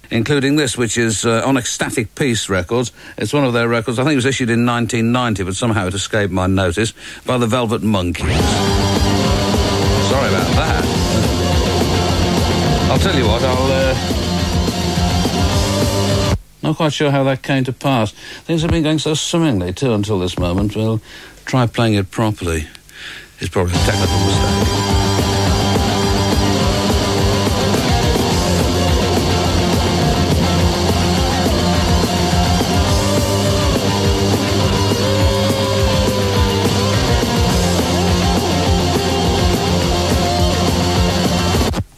including this, which is on Ecstatic Peace Records. It's one of their records. I think it was issued in 1990, but somehow it escaped my notice, by the Velvet Monkeys. Sorry about that. I'll tell you what, not quite sure how that came to pass. Things have been going so swimmingly, too, until this moment. We'll try playing it properly. It's probably a technical mistake.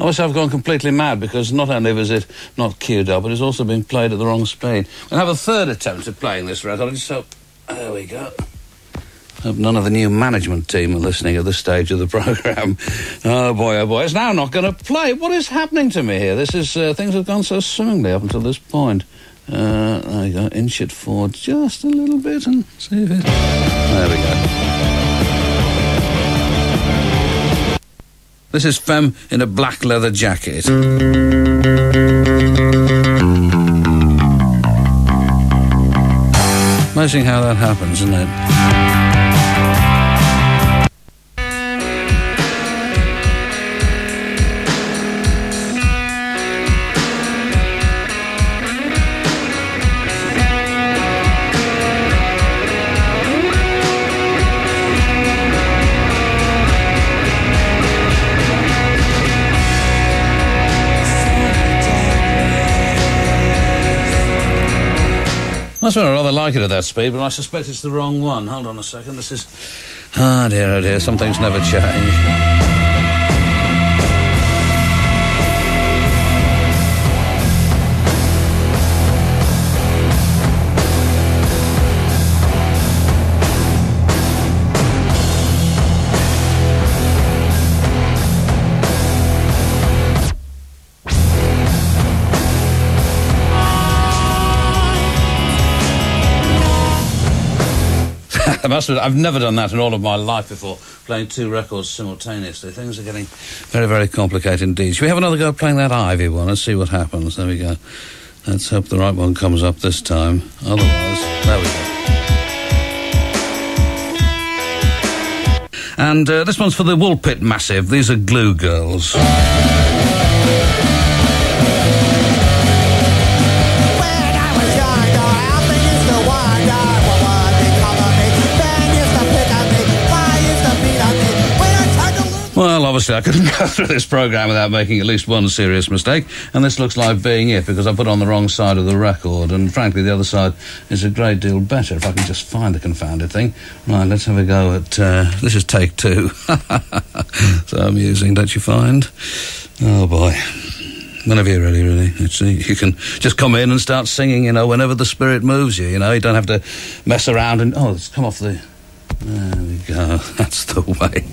Obviously, I've gone completely mad because not only was it not queued up, but it's also been played at the wrong speed. We'll have a third attempt at playing this record. I just hope... There we go. Hope none of the new management team are listening at this stage of the programme. Oh, boy, it's now not going to play. What is happening to me here? This is... things have gone so swimmingly up until this point. There we go. Inch it forward just a little bit and see if it... There we go. This is Femme in a black leather jacket. Amazing how that happens, isn't it? That's what I rather like it at that speed, but I suspect it's the wrong one. Hold on a second, this is... Oh dear, some things never change. I've never done that in all of my life before, playing two records simultaneously. Things are getting very, very complicated indeed. Shall we have another go playing that Ivy one and see what happens? There we go. Let's hope the right one comes up this time. Otherwise, there we go. And this one's for the Woolpit Massive. These are Glue Girls. Well, obviously I couldn't go through this programme without making at least one serious mistake, and this looks like being it, because I put on the wrong side of the record, and frankly the other side is a great deal better, if I can just find the confounded thing. Right, let's have a go at... this is take two. So amusing, don't you find? Oh, boy. Whenever you're ready, really. You can just come in and start singing, you know, whenever the spirit moves you, you know. You don't have to mess around and... Oh, it's come off the... There we go. That's the way.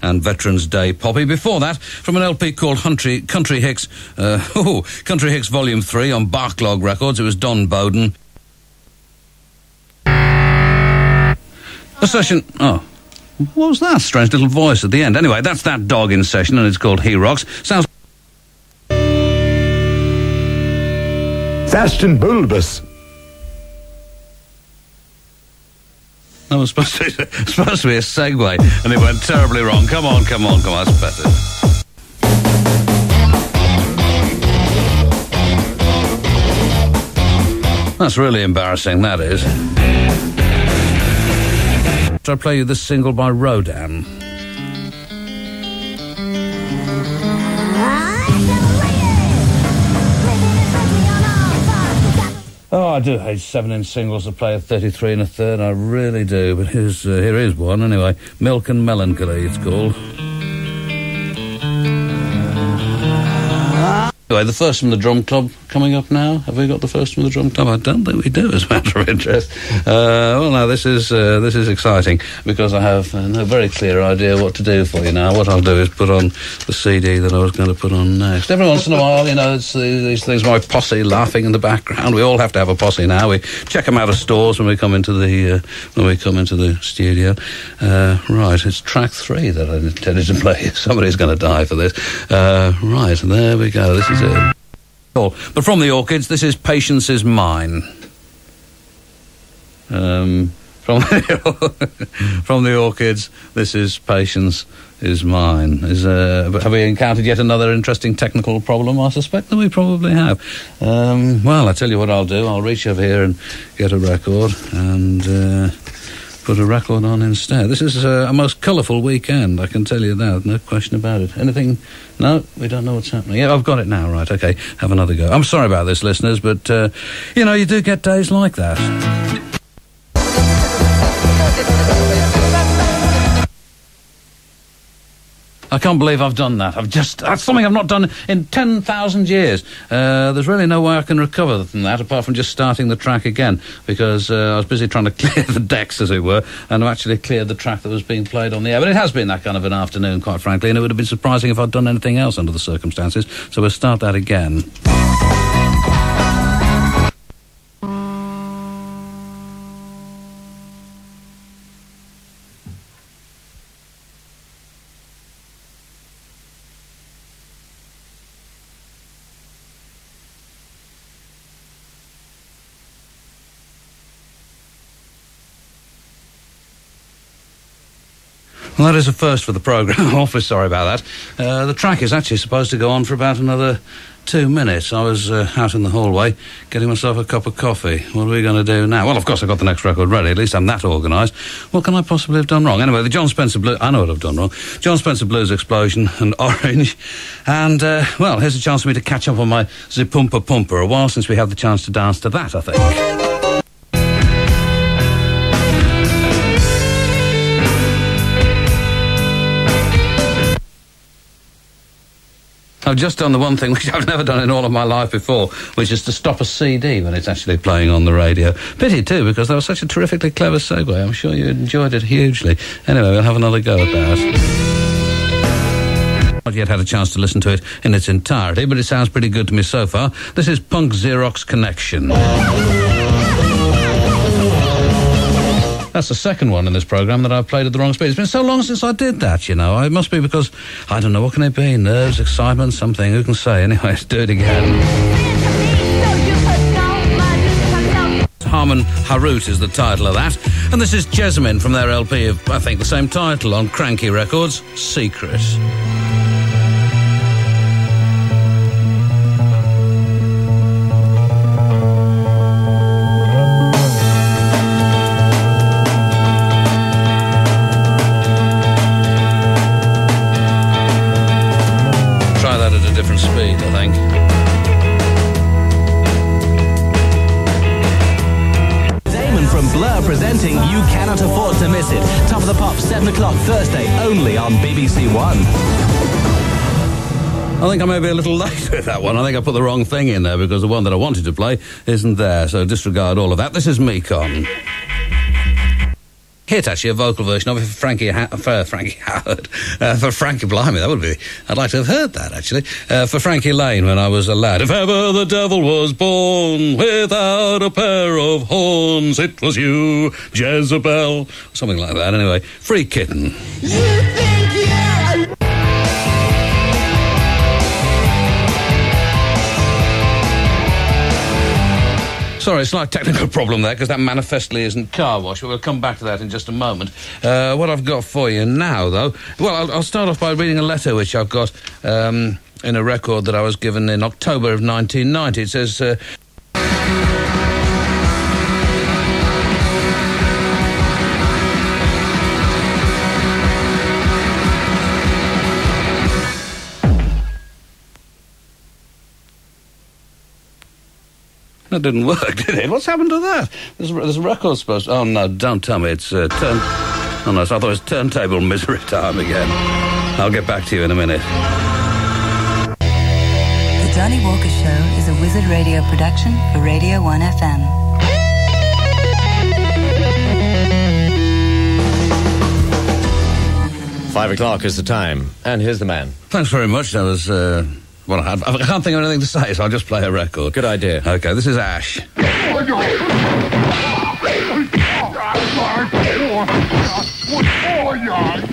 And Veterans Day Poppy. Before that, from an LP called Country Hicks, Country Hicks Volume 3 on Barklog Records, it was Don Bowden. A session... Oh, what was that strange little voice at the end? Anyway, that's that dog in session, and it's called He Rocks. Sounds... Fast and bulbous. That was supposed to be a segue, and it went terribly wrong. Come on, that's better. That's really embarrassing, that is. Shall I play you this single by Rodan? Oh, I do hate 7-inch singles that play a 33 and a third, I really do, but here is one anyway. Milk and Melancholy, it's called. Anyway, the first from the Drum Club coming up now. Have we got the first from the Drum Club? I don't think we do, as a matter of interest. Well, now, this is exciting, because I have no very clear idea what to do for you now. What I'll do is put on the CD that I was going to put on next. Every once in a while, you know, it's these things, my posse laughing in the background. We all have to have a posse now. We check them out of stores when we come into the studio. Right, it's track 3 that I intended to play. Somebody's going to die for this. Right, there we go. This is it. But from the Orchids, this is Patience Is Mine. From the Orchids, this is Patience Is Mine. Have we encountered yet another interesting technical problem? I suspect that we probably have. Well, I tell you what I'll do. I'll reach over here and get a record and put a record on instead. This is a most colourful weekend, I can tell you that, no question about it. Anything? No, we don't know what's happening. Yeah, I've got it now, right, okay, have another go. I'm sorry about this, listeners, but, you know, you do get days like that. I can't believe I've done that. That's something I've not done in 10,000 years. There's really no way I can recover from that, apart from just starting the track again, because I was busy trying to clear the decks, as it were, and I've actually cleared the track that was being played on the air. But it has been that kind of an afternoon, quite frankly, and it would have been surprising if I'd done anything else under the circumstances. So we'll start that again. Well, that is a first for the programme. I'm awfully sorry about that. The track is actually supposed to go on for about another 2 minutes. I was out in the hallway getting myself a cup of coffee. What are we going to do now? Well, of course, I've got the next record ready. At least I'm that organised. What can I possibly have done wrong? Anyway, the John Spencer Blues... I know what I've done wrong. John Spencer Blues Explosion and Orange. And, well, here's a chance for me to catch up on my Zipumpa Pumper. A while since we had the chance to dance to that, I think. I've just done the one thing which I've never done in all of my life before, which is to stop a CD when it's actually playing on the radio. Pity, too, because that was such a terrifically clever segue. I'm sure you enjoyed it hugely. Anyway, we'll have another go at that. Not yet had a chance to listen to it in its entirety, but it sounds pretty good to me so far. This is Punk Xerox Connection. That's the second one in this programme that I've played at the wrong speed. It's been so long since I did that, you know. It must be because, I don't know, what can it be? Nerves, excitement, something, who can say? Anyway, let's do it again. Harman Harut is the title of that. And this is Jessamine from their LP of, I think, the same title on Cranky Records, Secret. Different speed, I think. Damon from Blur presenting You Cannot Afford to Miss It. Top of the Pop, 7 o'clock Thursday, only on BBC One. I think I may be a little late with that one. I think I put the wrong thing in there because the one that I wanted to play isn't there, so disregard all of that. This is Mekon. Hit, actually, a vocal version of it for Frankie Howard. For Frankie, blimey, that would be... I'd like to have heard that, actually. For Frankie Lane when I was a lad. If ever the devil was born without a pair of horns, it was you, Jezebel. Something like that, anyway. Free Kitten. You think you're... Sorry, slight technical problem there, because that manifestly isn't Car Wash, but we'll come back to that in just a moment. What I've got for you now, though... Well, I'll start off by reading a letter which I've got in a record that I was given in October of 1990. It says... That didn't work, did it? What's happened to that? There's a record supposed to... Oh, no, don't tell me it's Oh, no, I thought it was turntable misery time again. I'll get back to you in a minute. The Johnny Walker Show is a Wizard Radio production for Radio 1 FM. 5 o'clock is the time, and here's the man. Thanks very much. That was, well, I can't think of anything to say, so I'll just play a record. Good idea. Okay, this is Ash. Oh, yeah.